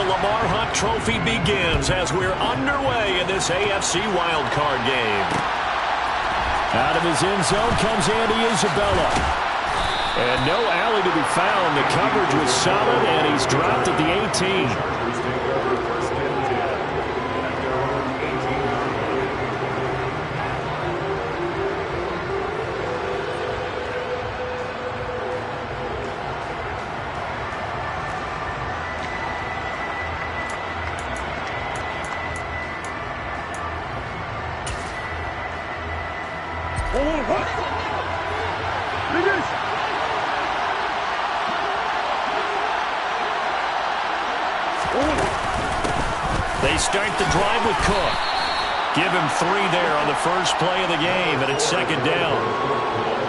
the Lamar Hunt Trophy begins as we're underway in this AFC wildcard game. Out of his end zone comes Andy Isabella. And no alley to be found. The coverage was solid, and he's dropped at the 18. They start the drive with Cook. Give him 3 there on the first play of the game, and it's second down.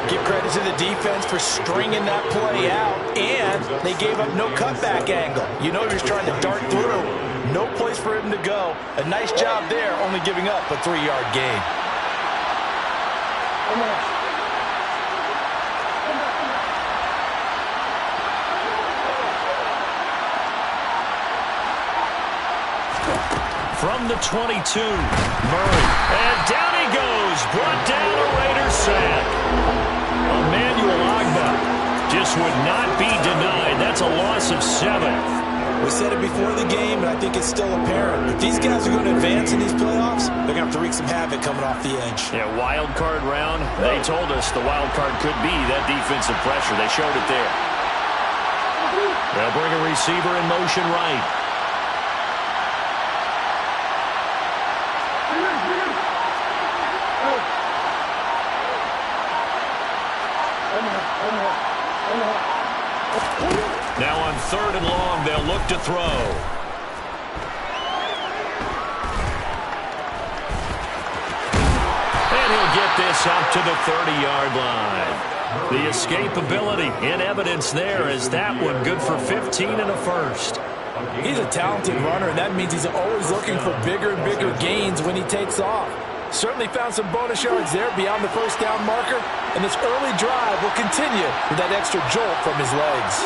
Give credit to the defense for stringing that play out, and they gave up no cutback angle. You know he was trying to dart through. No place for him to go. A nice job there, only giving up a 3-yard gain. From the 22, Murray. And down he goes. Brought down a Raider sack. Emmanuel Ogbah just would not be denied. That's a loss of 7. We said it before the game, and I think it's still apparent. If these guys are going to advance in these playoffs, they're going to have to wreak some havoc coming off the edge. Yeah, wild card round. They told us the wild card could be that defensive pressure. They showed it there. They'll bring a receiver in motion right. Now on 3rd and long, they'll look to throw. And he'll get this up to the 30-yard line. The escapability in evidence there as that one good for 15 and a first. He's a talented runner, and that means he's always looking for bigger and bigger gains when he takes off. Certainly found some bonus yards there beyond the first down marker, and this early drive will continue with that extra jolt from his legs.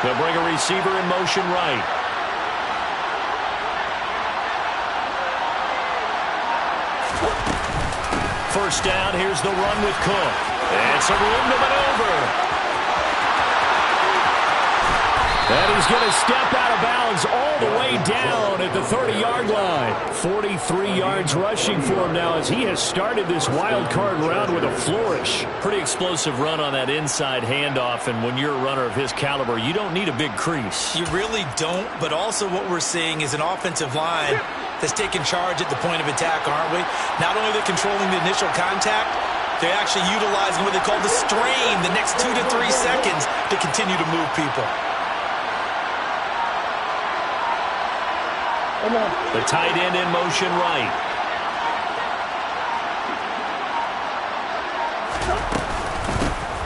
They'll bring a receiver in motion right. First down, here's the run with Cook. And some room to maneuver. And he's going to step out of bounds all the way down at the 30-yard line. 43 yards rushing for him now as he has started this wild card round with a flourish. Pretty explosive run on that inside handoff, and when you're a runner of his caliber, you don't need a big crease. You really don't, but also what we're seeing is an offensive line that's taking charge at the point of attack, aren't we? Not only are they controlling the initial contact, they're actually utilizing what they call the strain the next 2 to 3 seconds to continue to move people. The tight end in motion right.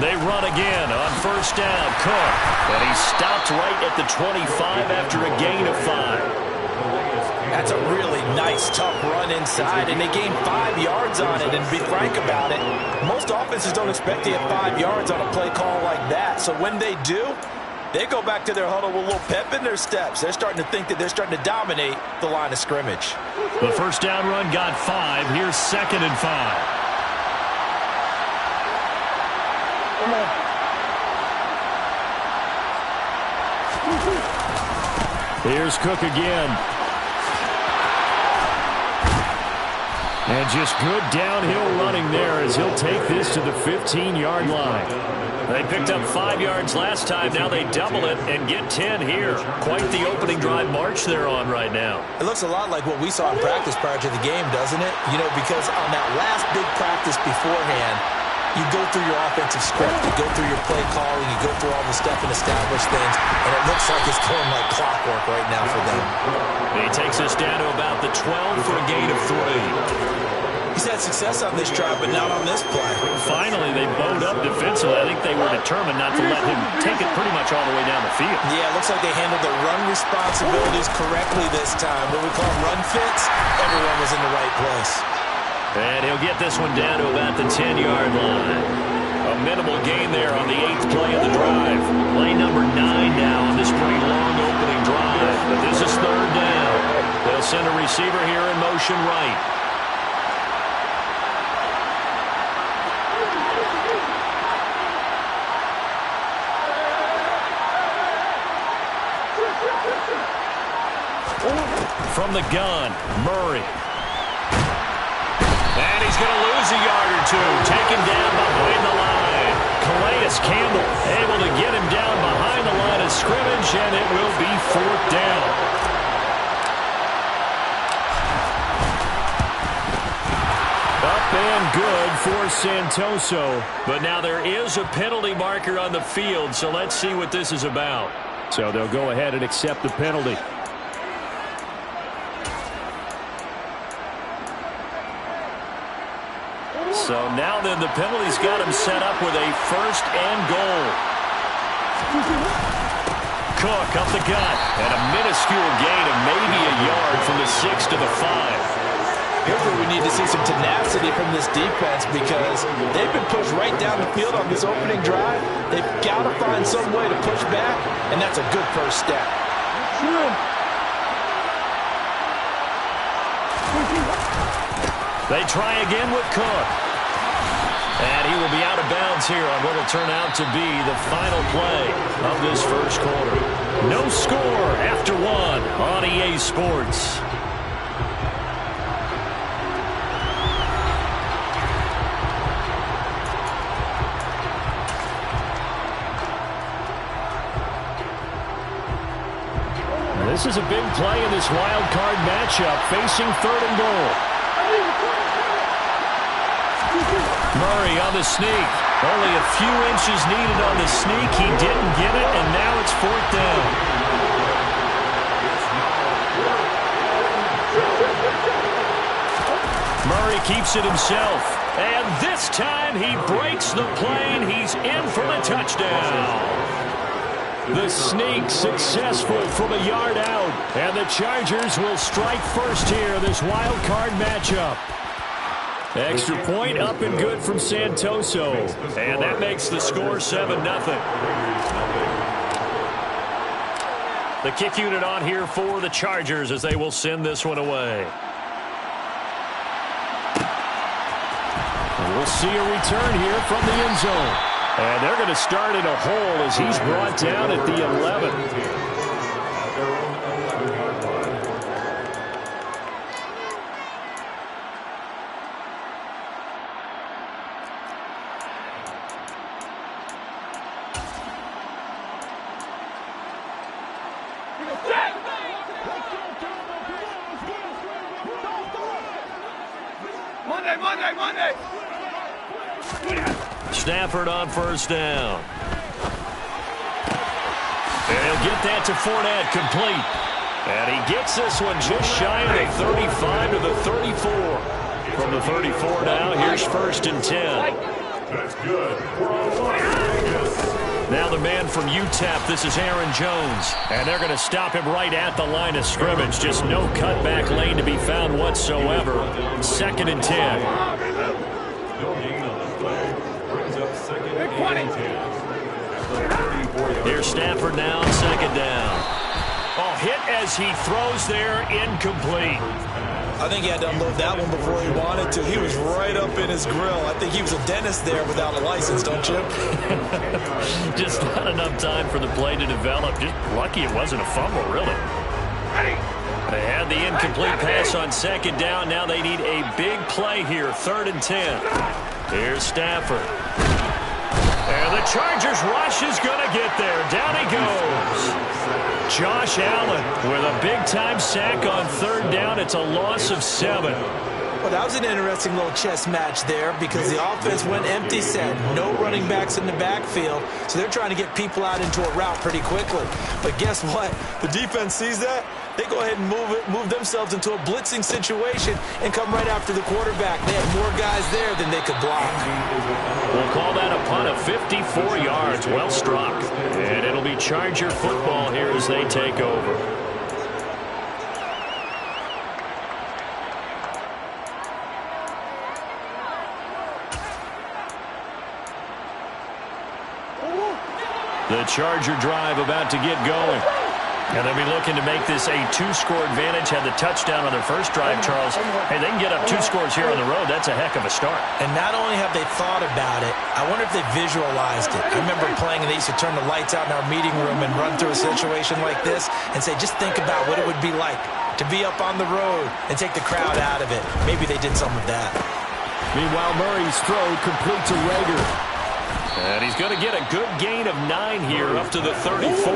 They run again on first down. Cook. And he stopped right at the 25 after a gain of 5. That's a really nice, tough run inside, and they gained 5 yards on it. And to be frank about it, most offenses don't expect to get 5 yards on a play call like that. So when they do, they go back to their huddle with a little pep in their steps. They're starting to think that they're starting to dominate the line of scrimmage. The first down run got 5. Here's 2nd and 5. Here's Cook again. And just good downhill running there as he'll take this to the 15-yard line. They picked up 5 yards last time. Now they double it and get 10 here. Quite the opening drive march they're on right now. It looks a lot like what we saw in practice prior to the game, doesn't it? You know, because on that last big practice beforehand, you go through your offensive script, you go through your play calling, you go through all the stuff and establish things, and it looks like it's going like clockwork right now for them. He takes us down to about the 12 for a gain of 3. He's had success on this drive, but not on this play. Finally, they bowed up defensively. I think they were determined not to let him take it pretty much all the way down the field. Yeah, it looks like they handled their run responsibilities correctly this time. What we call run fits, everyone was in the right place. And he'll get this one down to about the 10-yard line. A minimal gain there on the 8th play of the drive. Play number 9 now on this pretty long opening drive. But this is send a receiver here in motion right. From the gun, Murray. And he's going to lose a yard or two. Taken down behind the line. Calais Campbell able to get him down behind the line of scrimmage, and it will be 4th down. Up and good for Santoso. But now there is a penalty marker on the field, so let's see what this is about. So they'll go ahead and accept the penalty. So now then the penalty's got him set up with a 1st and goal. Cook up the gut, and a minuscule gain of maybe a yard from the 6 to the 5. Here's where we need to see some tenacity from this defense, because they've been pushed right down the field on this opening drive. They've got to find some way to push back, and that's a good first step. They try again with Cook. And he will be out of bounds here on what will turn out to be the final play of this first quarter. No score after 1 on EA Sports. This is a big play in this wild card matchup, facing 3rd and goal. Murray on the sneak. Only a few inches needed on the sneak. He didn't get it, and now it's 4th down. Murray keeps it himself. And this time he breaks the plane. He's in for the touchdown. The sneak successful from a yard out. And the Chargers will strike first here, this wild card matchup. Extra point up and good from Santoso. And that makes the score 7-0. The kick unit on here for the Chargers as they will send this one away. We'll see a return here from the end zone. And they're going to start in a hole as he's brought down at the 11. Monday. Stafford on 1st down. And he'll get that to Fournette, complete. And he gets this one just shy of the 35 to the 34. From the 34 now, here's 1st and 10. That's good. Now the man from UTEP, this is Aaron Jones. And they're going to stop him right at the line of scrimmage. Just no cutback lane to be found whatsoever. 2nd and 10. Here's Stafford now on 2nd down. Oh, hit as he throws there, incomplete. I think he had to unload that one before he wanted to. He was right up in his grill. I think he was a dentist there without a license, don't you? Just not enough time for the play to develop. Just lucky it wasn't a fumble, really. They had the incomplete pass on 2nd down. Now they need a big play here, 3rd and 10. Here's Stafford. And the Chargers rush is going to get there. Down he goes. Josh Allen with a big-time sack on 3rd down. It's a loss of 7. Well, that was an interesting little chess match there because the offense went empty set. No running backs in the backfield, so they're trying to get people out into a route pretty quickly. But guess what? The defense sees that. They go ahead and move themselves into a blitzing situation and come right after the quarterback. They had more guys there than they could block. We'll call that a punt of 54 yards. Well struck. And it'll be Charger football here as they take over. The Charger drive about to get going. And they'll be looking to make this a 2-score advantage. Had the touchdown on their first drive, Charles. Hey, they can get up 2 scores here on the road. That's a heck of a start. And not only have they thought about it, I wonder if they visualized it. I remember playing, and they used to turn the lights out in our meeting room and run through a situation like this and say, just think about what it would be like to be up on the road and take the crowd out of it. Maybe they did some of that. Meanwhile, Murray's throw complete to Rager. And he's going to get a good gain of 9 here up to the 34.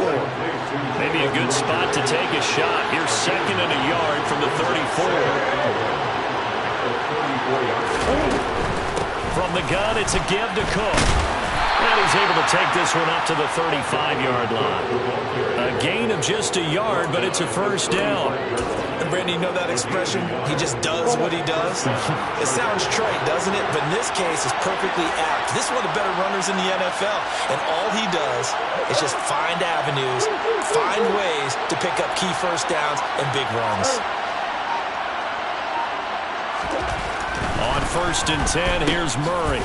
Maybe a good spot to take a shot. Here's 2nd and a yard from the 34. From the gun, it's a give to Cook. And he's able to take this one up to the 35-yard line. A gain of just a yard, but it's a first down. And Brandon, you know that expression? He just does what he does. It sounds trite, doesn't it? But in this case, it's perfectly apt. This is one of the better runners in the NFL. And all he does is just find avenues, find ways to pick up key first downs and big runs. On 1st and 10, here's Murray.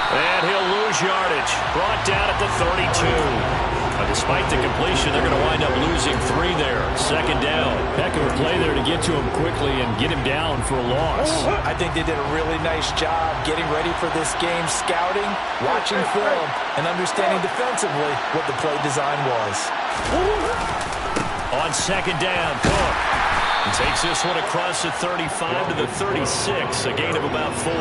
And he'll lose yardage. Brought down at the 32. Despite the completion, they're going to wind up losing 3 there. 2nd down. Heck of a play there to get to him quickly and get him down for a loss. I think they did a really nice job getting ready for this game, scouting, watching film, and understanding defensively what the play design was. On 2nd down, Cook. He takes this one across the 35 to the 36, a gain of about 4.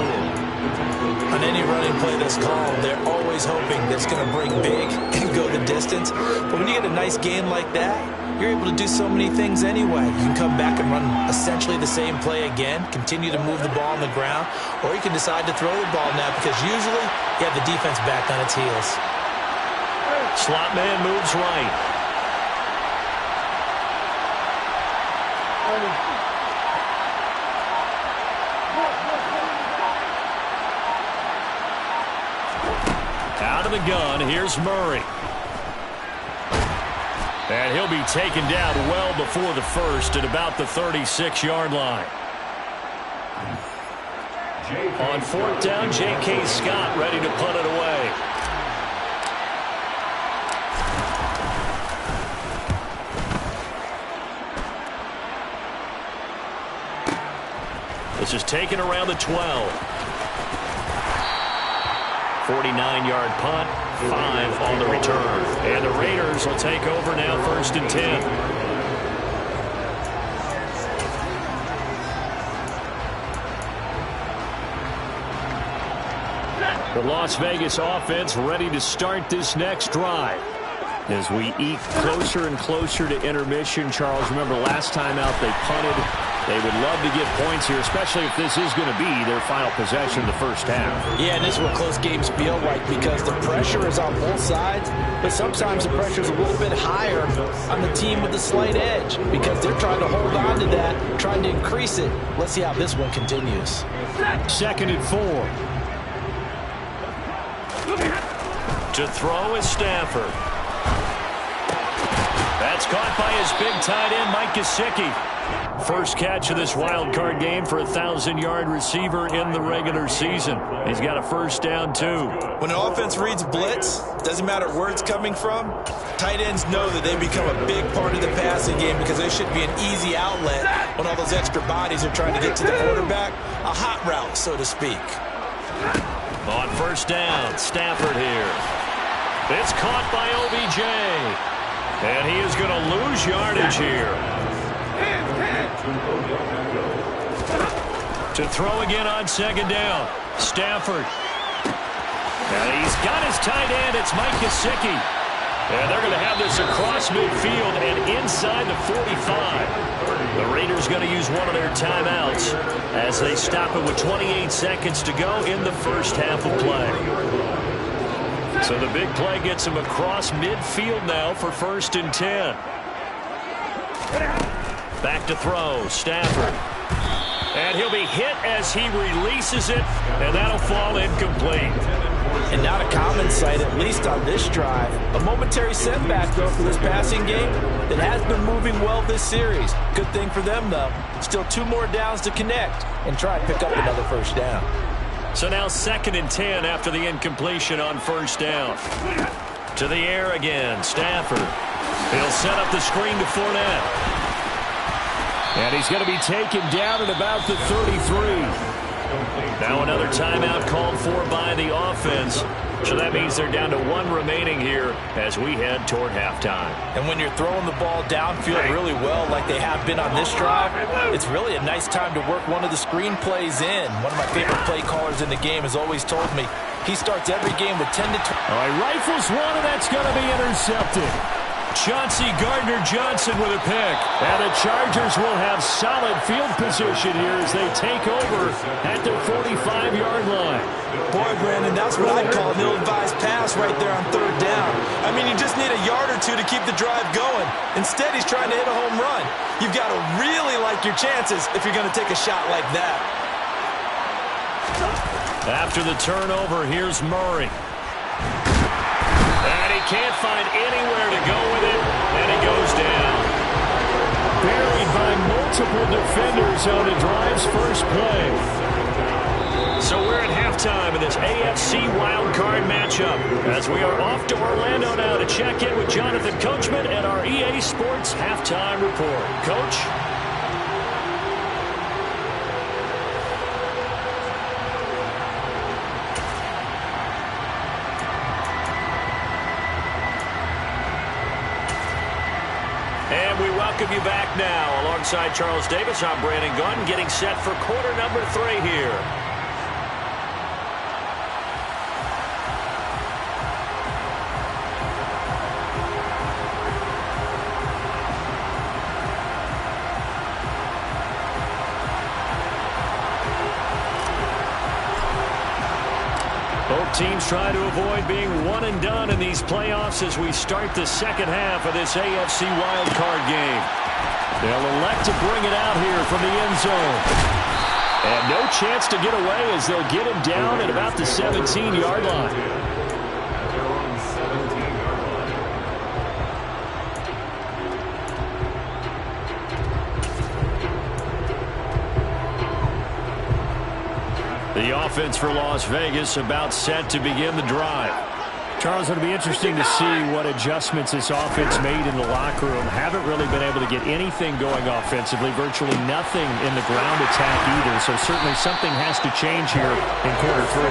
On any running play that's called, they're always hoping that it's going to break big and go the distance. But when you get a nice gain like that, you're able to do so many things anyway. You can come back and run essentially the same play again, continue to move the ball on the ground, or you can decide to throw the ball now because usually you have the defense back on its heels. Slot man moves right. Out of the gun, here's Murray. And he'll be taken down well before the first at about the 36-yard line. On 4th down, J.K. Scott ready to punt it away. This is taken around the 12. 49-yard punt, 5 on the return. And the Raiders will take over now, 1st and 10. The Las Vegas offense ready to start this next drive. As we eke closer and closer to intermission, Charles, remember last time out they punted. They would love to get points here, especially if this is going to be their final possession of the first half. Yeah, and this is what close games feel like because the pressure is on both sides, but sometimes the pressure is a little bit higher on the team with the slight edge because they're trying to hold on to that, trying to increase it. Let's see how this one continues. 2nd and 4. To throw is Stafford. That's caught by his big tight end, Mike Gesicki. First catch of this wild card game for a 1,000-yard receiver in the regular season. He's got a first down, too. When an offense reads blitz, doesn't matter where it's coming from, tight ends know that they become a big part of the passing game because there should be an easy outlet when all those extra bodies are trying to get to the quarterback. A hot route, so to speak. On 1st down, Stafford here. It's caught by OBJ. And he is going to lose yardage here. To throw again on 2nd down. Stafford. And he's got his tight end. It's Mike Gesicki. And they're going to have this across midfield and inside the 45. The Raiders going to use one of their timeouts as they stop it with 28 seconds to go in the first half of play. So the big play gets him across midfield now for 1st and 10. Back to throw, Stafford. And he'll be hit as he releases it, and that'll fall incomplete. And not a common sight, at least on this drive. A momentary setback, though, for this passing game that has been moving well this series. Good thing for them, though. Still 2 more downs to connect and try and pick up another first down. So now 2nd and 10 after the incompletion on 1st down. To the air again, Stafford. He'll set up the screen to Fournette. And he's going to be taken down at about the 33. Now another timeout called for by the offense. So that means they're down to one remaining here as we head toward halftime. And when you're throwing the ball downfield really well like they have been on this drive, it's really a nice time to work one of the screen plays in. One of my favorite play callers in the game has always told me he starts every game with 10 to 20. All right, rifles one, and that's going to be intercepted. Chauncey Gardner-Johnson with a pick. And the Chargers will have solid field position here as they take over at their 45-yard line. Boy, Brandon, that's what I'd call an ill-advised pass right there on third down. I mean, you just need a yard or two to keep the drive going. Instead, he's trying to hit a home run. You've got to really like your chances if you're going to take a shot like that. After the turnover, here's Murray. And he can't find anywhere to go with it, and he goes down. Buried by multiple defenders on the drive's first play. So we're at halftime in this AFC wildcard matchup as we are off to Orlando now to check in with Jonathan Coachman and our EA Sports halftime report. Coach? And we welcome you back now. Alongside Charles Davis, I'm Brandon Gunn, getting set for quarter number 3 here. Both teams try to avoid being one and done in these playoffs as we start the second half of this AFC wildcard game. They'll elect to bring it out here from the end zone. And no chance to get away as they'll get him down at about the 17-yard line. The offense for Las Vegas about set to begin the drive. Charles, it'll be interesting to see what adjustments this offense made in the locker room. Haven't really been able to get anything going offensively, virtually nothing in the ground attack either. So certainly something has to change here in quarter 3.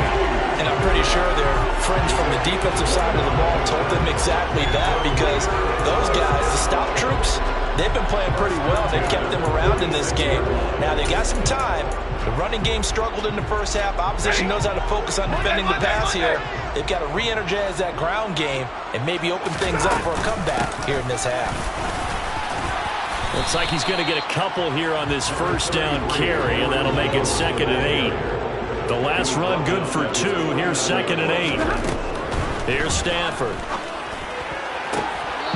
And I'm pretty sure their friends from the defensive side of the ball told them exactly that, because those guys, the stop troops, they've been playing pretty well. They've kept them around in this game. Now they got some time. The running game struggled in the first half. Opposition knows how to focus on defending the pass here. They've got to re-energize that ground game and maybe open things up for a comeback here in this half. Looks like he's going to get a couple here on this first down carry, and that'll make it 2nd and 8. The last run good for 2. Here's 2nd and 8. Here's Stafford.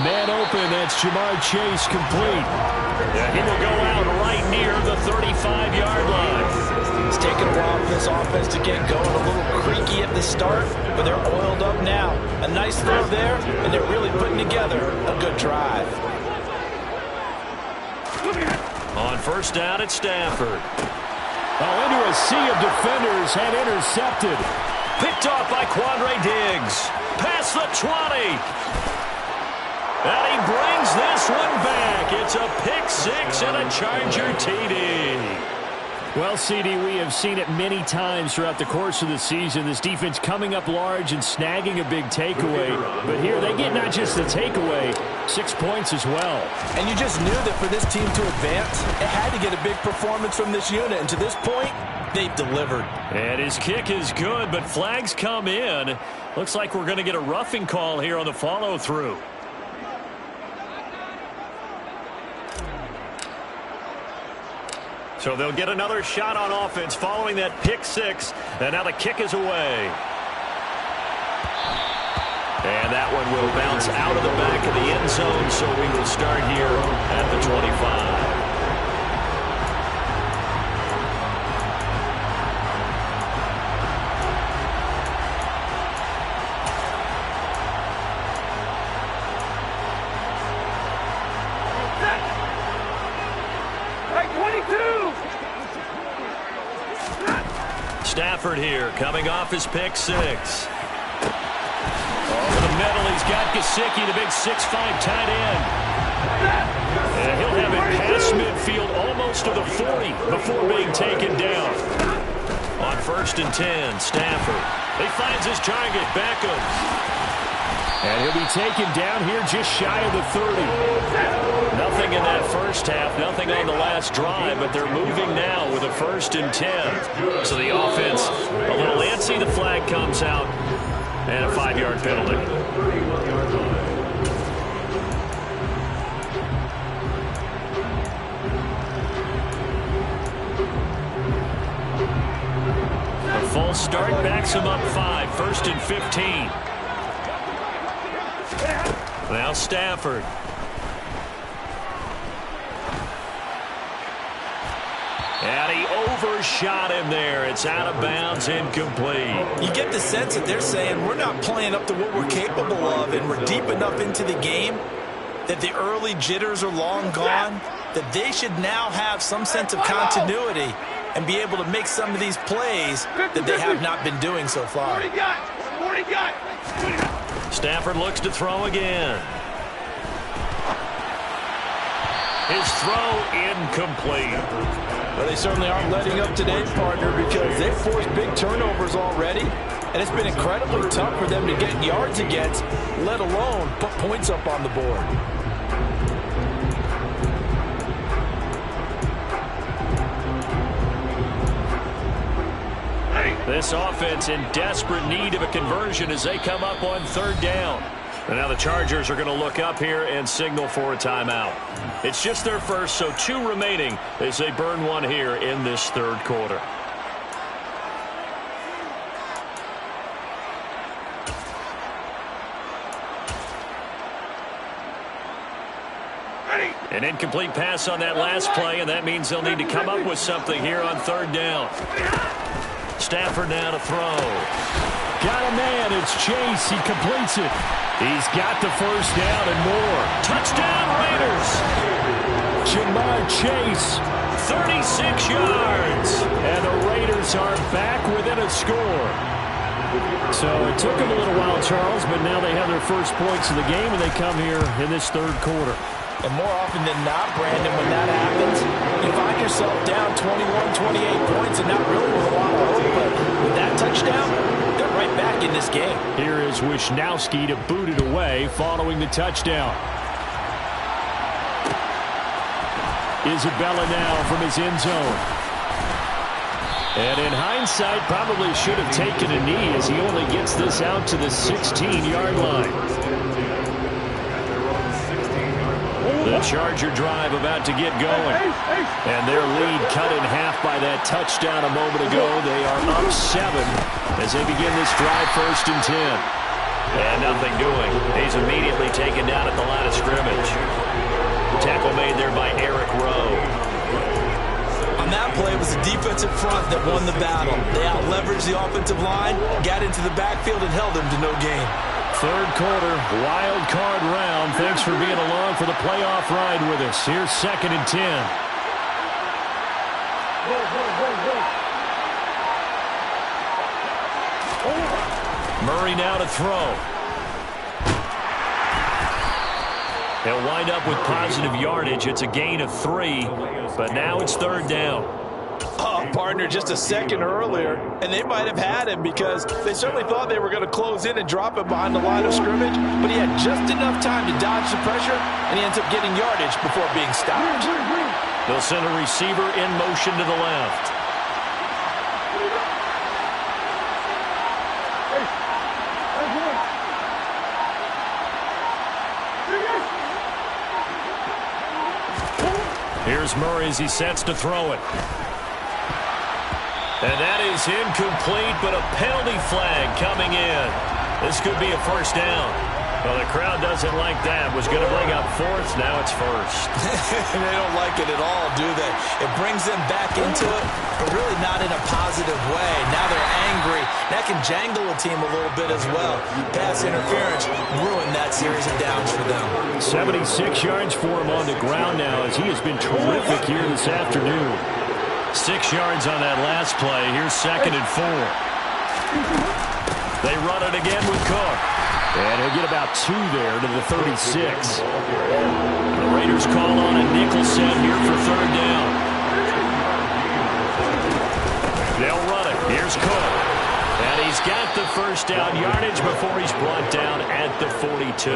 Man open, that's Jamar Chase complete. Yeah, he will go out right near the 35-yard line. It's taken a while for this offense to get going. A little creaky at the start, but they're oiled up now. A nice throw there, and they're really putting together a good drive. On first down, it's Stafford. Oh, into a sea of defenders and intercepted. Picked off by Quandre Diggs. Past the 20. And he brings this one back. It's a pick 6 and a Charger TD. Well, CD, we have seen it many times throughout the course of the season. This defense coming up large and snagging a big takeaway. But here they get not just the takeaway, 6 points as well. And you just knew that for this team to advance, it had to get a big performance from this unit. And to this point, they've delivered. And his kick is good, but flags come in. Looks like we're going to get a roughing call here on the follow-through. So they'll get another shot on offense following that pick 6. And now the kick is away. And that one will bounce out of the back of the end zone. So we will start here at the 25. Stafford here, coming off his pick 6. Over the middle, he's got Gesicki, the big 6'5" tight end. And he'll have it past midfield almost to the 40 before being taken down. On 1st and 10, Stafford. He finds his target, Beckham. And he'll be taken down here just shy of the 30. Nothing in that first half, nothing on the last drive, but they're moving now with a 1st and 10. So the offense a little antsy, the flag comes out, and a 5-yard penalty. A false start backs him up 5, 1st and 15. Now Stafford. And he overshot him there. It's out of bounds, incomplete. You get the sense that they're saying we're not playing up to what we're capable of, and we're deep enough into the game that the early jitters are long gone, that they should now have some sense of continuity and be able to make some of these plays that they have not been doing so far. Stafford looks to throw again. His throw incomplete. Well, they certainly aren't letting up today, partner, because they've forced big turnovers already, and it's been incredibly tough for them to get yards against, let alone put points up on the board. This offense in desperate need of a conversion as they come up on 3rd down. And now the Chargers are going to look up here and signal for a timeout. It's just their first, so 2 remaining as they burn one here in this 3rd quarter. An incomplete pass on that last play, and that means they'll need to come up with something here on 3rd down. Stafford now to throw. Got a man. It's Chase. He completes it. He's got the 1st down and more. Touchdown, Raiders. Jamar Chase, 36 yards. And the Raiders are back within a score. So it took them a little while, Charles, but now they have their first points of the game, and they come here in this 3rd quarter. And more often than not, Brandon, when that happens, you find yourself down 21, 28 points and not really with a lot of hope. But with that touchdown, they're right back in this game. Here is Wisnowski to boot it away following the touchdown. Isabella now from his end zone. And in hindsight, probably should have taken a knee as he only gets this out to the 16-yard line. The Charger drive about to get going. And their lead cut in half by that touchdown a moment ago. They are up 7 as they begin this drive 1st and 10. And nothing doing. He's immediately taken down at the line of scrimmage. Tackle made there by Eric Rowe. On that play, it was the defensive front that won the battle. They out-leveraged the offensive line, got into the backfield, and held them to no gain. 3rd quarter, wild card round. Thanks for being along for the playoff ride with us. Here's 2nd and 10. Murray now to throw. He'll wind up with positive yardage. It's a gain of 3, but now it's 3rd down. Partner, just a second earlier, and they might have had him because they certainly thought they were going to close in and drop him behind the line of scrimmage, but he had just enough time to dodge the pressure, and he ends up getting yardage before being stopped. They'll send a receiver in motion to the left. Here's Murray as he sets to throw it. And that is incomplete, but a penalty flag coming in. This could be a 1st down. Well, the crowd doesn't like that. Was going to bring up 4th. Now it's 1st. They don't like it at all, do they? It brings them back into it, but really not in a positive way. Now they're angry. That can jangle a team a little bit as well. Pass interference ruined that series of downs for them. 76 yards for him on the ground now as he has been terrific here this afternoon. 6 yards on that last play. Here's 2nd and 4. They run it again with Cook. And he'll get about 2 there to the 36. The Raiders call on a nickel set here for 3rd down. They'll run it. Here's Cook. And he's got the 1st down yardage before he's brought down at the 42.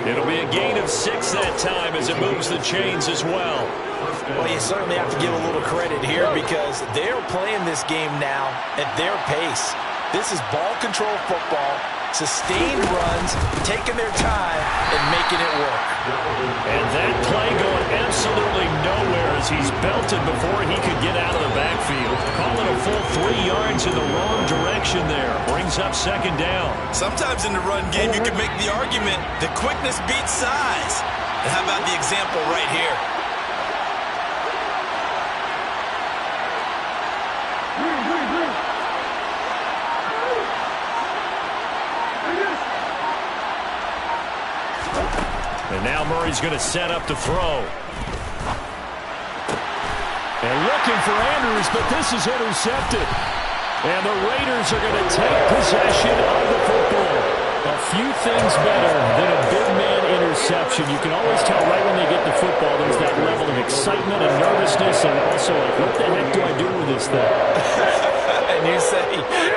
It'll be a gain of 6 that time as it moves the chains as well. Well, you certainly have to give a little credit here because they're playing this game now at their pace. This is ball control football, sustained runs, taking their time, and making it work. And that play going absolutely nowhere as he's belted before he could get out of the backfield. Calling a full 3 yards in the wrong direction there. Brings up 2nd down. Sometimes in the run game, you can make the argument that quickness beats size. And how about the example right here? And now Murray's going to set up to throw. And looking for Andrews, but this is intercepted. And the Raiders are going to take possession of the football. A few things better than a big man interception. You can always tell right when they get the football, there's that level of excitement and nervousness, and also like, what the heck do I do with this thing? And you say,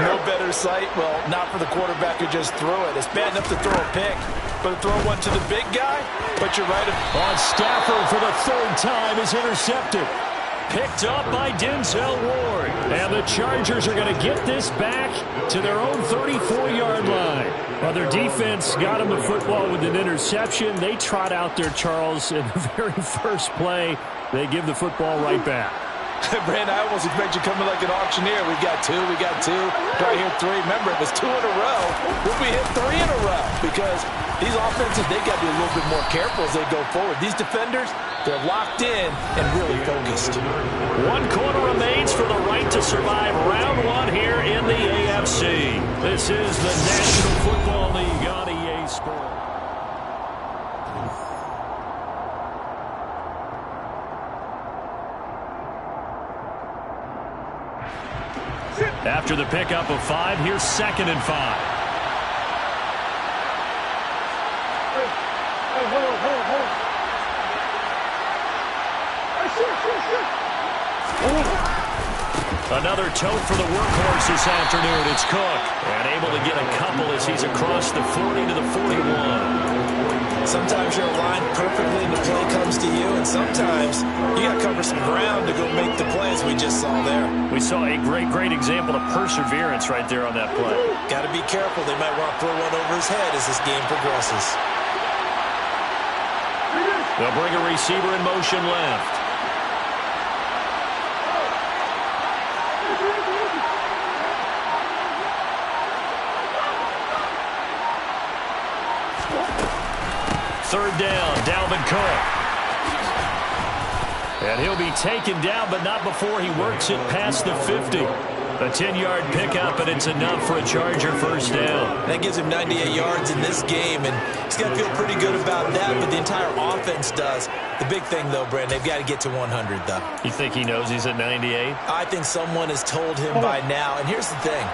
no better sight? Well, not for the quarterback who just threw it. It's bad enough to throw a pick, but to throw one to the big guy? But you're right. On Stafford for the 3rd time is intercepted. Picked up by Denzel Ward. And the Chargers are going to get this back to their own 34-yard line. Well, their defense got them the football with an interception. They trot out there, Charles, in the very first play. They give the football right back. Brand, I almost expect you coming like an auctioneer. We got 2, we got 2. Right here, 3. Remember, it was 2 in a row. Will we hit 3 in a row? Because these offenses, they got to be a little bit more careful as they go forward. These defenders, they're locked in and really focused. 1 quarter remains for the right to survive round 1 here in the AFC. This is the National Football League on EA Sports. After the pickup of 5, here's 2nd and 5. Another tote for the workhorse this afternoon. It's Cook. And able to get a couple as he's across the 40 to the 41. Sometimes you're aligned perfectly and the play comes to you, and sometimes you got to cover some ground to go make the plays we just saw there. We saw a great example of perseverance right there on that play. Got to be careful. They might want to throw one over his head as this game progresses. They'll bring a receiver in motion left. Third down, Dalvin Cook. And he'll be taken down, but not before he works it past the 50. A 10-yard pickup, and it's enough for a Charger 1st down. That gives him 98 yards in this game, and he's got to feel pretty good about that, but the entire offense does. The big thing, though, Brent, they've got to get to 100, though. You think he knows he's at 98? I think someone has told him by now, and here's the thing.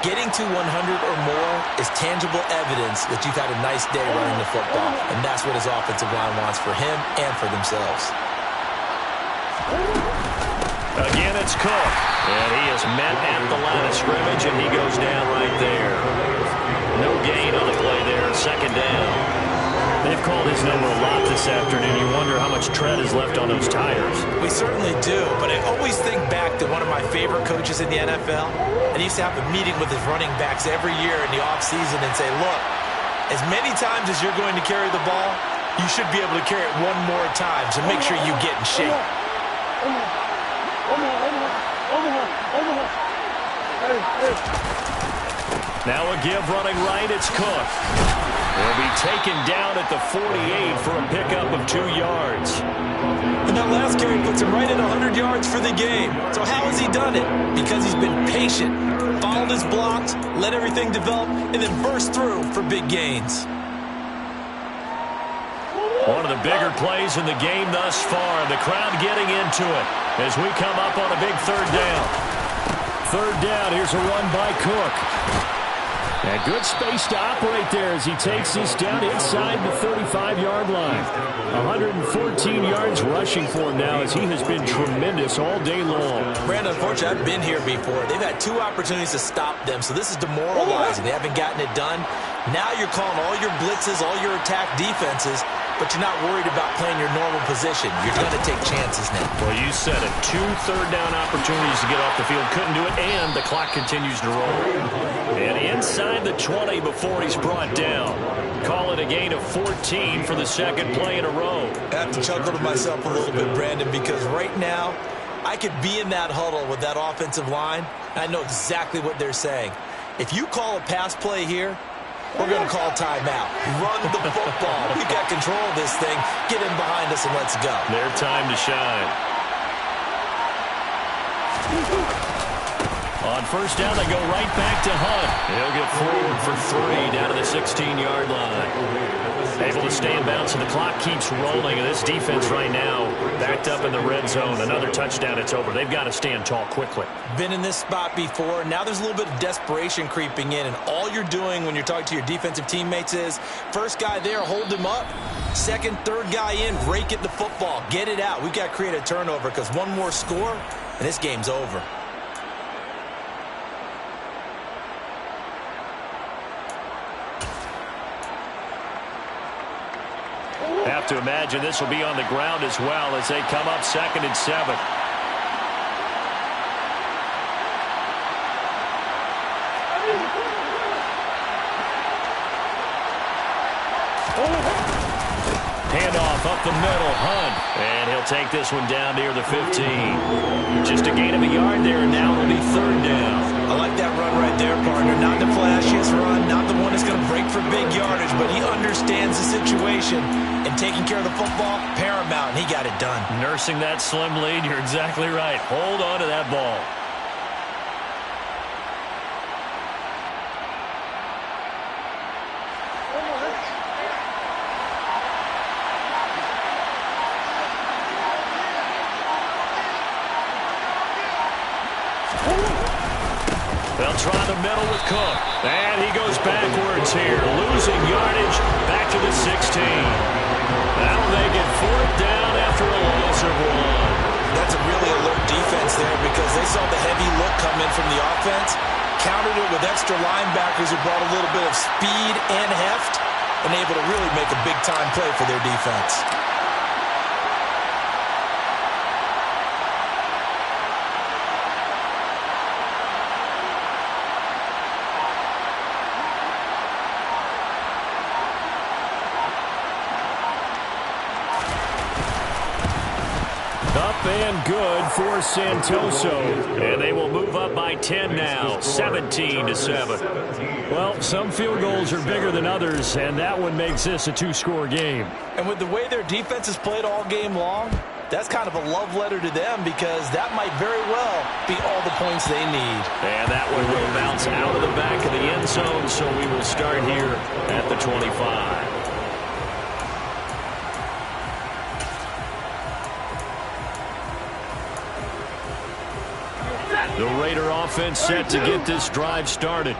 Getting to 100 or more is tangible evidence that you've had a nice day running the football, and that's what his offensive line wants for him and for themselves. Again, it's Cook, and he is met at the line of scrimmage, and he goes down right there. No gain on the play there, 2nd down. They've called his number a lot this afternoon. You wonder how much tread is left on those tires. We certainly do, but I always think back to one of my favorite coaches in the NFL, and he used to have a meeting with his running backs every year in the offseason and say, look, as many times as you're going to carry the ball, you should be able to carry it one more time, so make sure you get in shape. Now a give running right, it's Cook. He'll be taken down at the 48 for a pickup of 2 yards. And that last carry puts him right at 100 yards for the game. So how has he done it? Because he's been patient, followed his blocks, let everything develop, and then burst through for big gains. One of the bigger plays in the game thus far. The crowd getting into it as we come up on a big 3rd down. 3rd down, here's a run by Cook. And good space to operate there as he takes this down inside the 35-yard line. 114 yards rushing for him now as he has been tremendous all day long. Brandon, unfortunately, I've been here before. They've had 2 opportunities to stop them, so this is demoralizing. They haven't gotten it done. Now you're calling all your blitzes, all your attack defenses, but you're not worried about playing your normal position. You're going to take chances now. Well, you said it. 2 third-down opportunities to get off the field. Couldn't do it, and the clock continues to roll. And inside the 20 before he's brought down. Call it a gain of 14 for the second play in a row. I have to chuckle to myself a little bit, Brandon, because right now I could be in that huddle with that offensive line, and I know exactly what they're saying. If you call a pass play here, we're going to call timeout. Run the football. We've got control of this thing. Get in behind us and let's go. Their time to shine. On first down, they go right back to Hunt. He'll get forward for 3 down to the 16-yard line. Able to stay in bounds, and the clock keeps rolling. And this defense right now backed up in the red zone. Another touchdown, it's over. They've got to stand tall quickly. Been in this spot before. Now there's a little bit of desperation creeping in, and all you're doing when you're talking to your defensive teammates is first guy there, hold him up. Second, third guy in, rake at the football. Get it out. We've got to create a turnover because one more score, and this game's over. Have to imagine this will be on the ground as well as they come up 2nd and 7. Handoff up the middle, Hunt. And he'll take this one down near the 15. Just a gain of a yard there, and now it'll be 3rd down. I like that run right there, partner. Not the flashiest run, not the one that's going to break for big yardage, but he understands the situation, and taking care of the football, paramount, and he got it done. Nursing that slim lead, you're exactly right. Hold on to that ball. They'll try the middle with Cook. And he goes backwards here, losing yardage back to the 16. That'll make it 4th down after a loss of 1. That's a really alert defense there because they saw the heavy look come in from the offense, countered it with extra linebackers who brought a little bit of speed and heft, and able to really make a big-time play for their defense. Up and good for Santoso. And they will move up by 10 now, 17-7. Well, some field goals are bigger than others, and that one makes this a 2-score game. And with the way their defense has played all game long, that's kind of a love letter to them because that might very well be all the points they need. And that one will bounce out of the back of the end zone, so we will start here at the 25. The Raider offense set to get this drive started.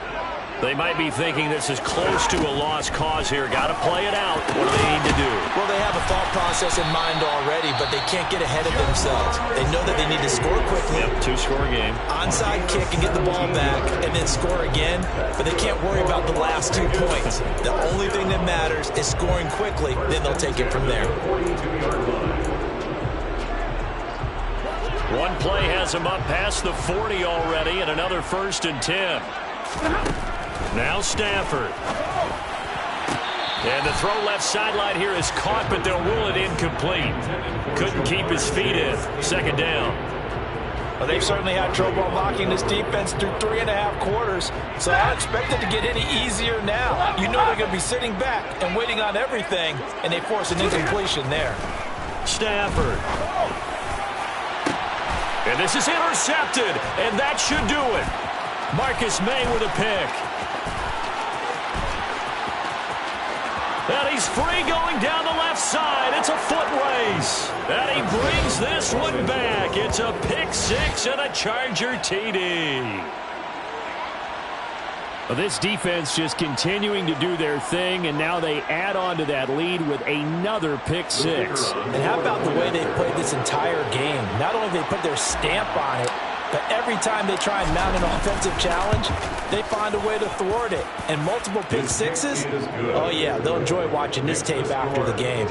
They might be thinking this is close to a lost cause here. Got to play it out. What do they need to do? Well, they have a thought process in mind already, but they can't get ahead of themselves. They know that they need to score quickly. Yep, 2-score game. Onside kick and get the ball back and then score again, but they can't worry about the last 2 points. The only thing that matters is scoring quickly, then they'll take it from there. One play has him up past the 40 already, and another 1st and 10. Now Stafford. And the throw left sideline here is caught, but they'll rule it incomplete. Couldn't keep his feet in. 2nd down. Well, they've certainly had trouble unlocking this defense through 3.5 quarters, so I don't expect it to get any easier now. You know they're going to be sitting back and waiting on everything, and they force an incompletion there. Stafford. And this is intercepted, and that should do it. Marcus May with a pick. And he's free going down the left side. It's a foot race. And he brings this one back. It's a pick 6 and a Charger TD. Well, this defense just continuing to do their thing, and now they add on to that lead with another pick six. And how about the way they played this entire game? Not only did they put their stamp on it, but every time they try and mount an offensive challenge, they find a way to thwart it. And multiple pick sixes? Oh, yeah, they'll enjoy watching this tape after the game.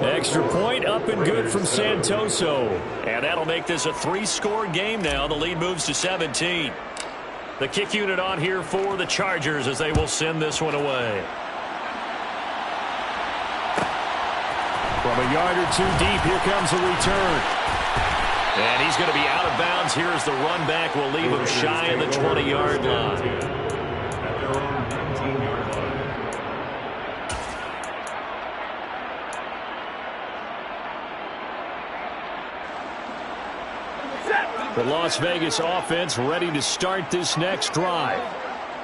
Extra point up and good from Santoso. And that'll make this a three-score game now. The lead moves to 17. The kick unit on here for the Chargers as they will send this one away. From a yard or two deep, here comes a return. And he's going to be out of bounds here as the run back will leave him shy of the 20-yard line. The Las Vegas offense ready to start this next drive.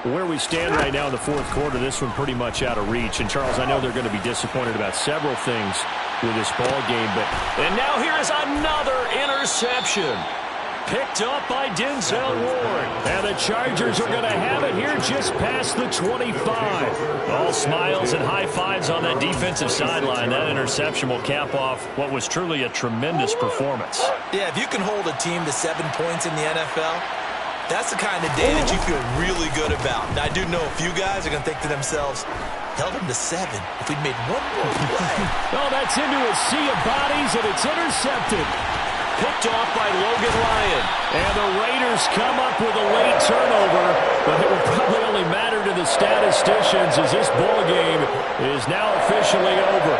Where we stand right now in the fourth quarter, this one pretty much out of reach. And, Charles, I know they're going to be disappointed about several things with this ball game. And now here is another interception. Picked up by Denzel Ward. And the Chargers are going to have it here just past the 25. All smiles and high fives on that defensive sideline. That interception will cap off what was truly a tremendous performance. Yeah, if you can hold a team to 7 points in the NFL, that's the kind of day that you feel really good about. Now, I do know a few guys are going to think to themselves, held them to 7 if we'd made one more play. Oh, that's into a sea of bodies, and it's intercepted. Picked off by Logan Ryan. And the Raiders come up with a late turnover, but it will probably only matter to the statisticians as this ball game is now officially over.